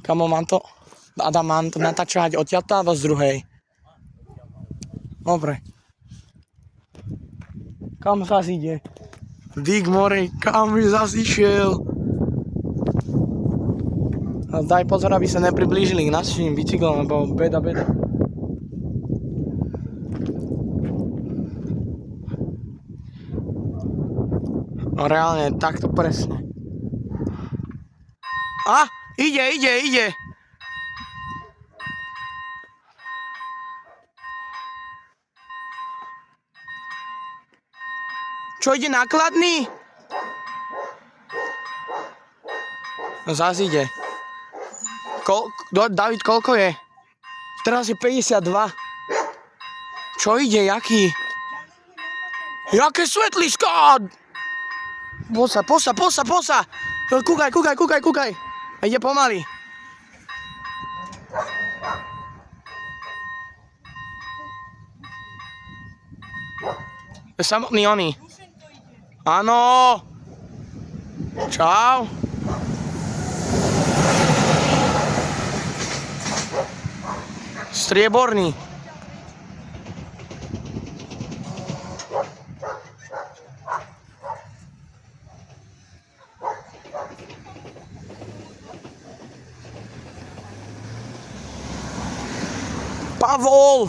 Kamo, mám to natáčať odtiaľto alebo z druhej? Dobre. Kam zase ide? Dick Morej, kam by zase išiel? A daj pozor, aby sa nepriblížili k našim bicyklom, lebo beda. No reálne, takto presne. A, ide. Čo, ide nákladný? No zás ide. David, koľko je? Teraz je 52. Čo ide, jaký? Jaké svetlisko! Posa. Kúkaj. Ide pomaly. Je samotný oný. Áno. Čau. Strieborný. Pavol!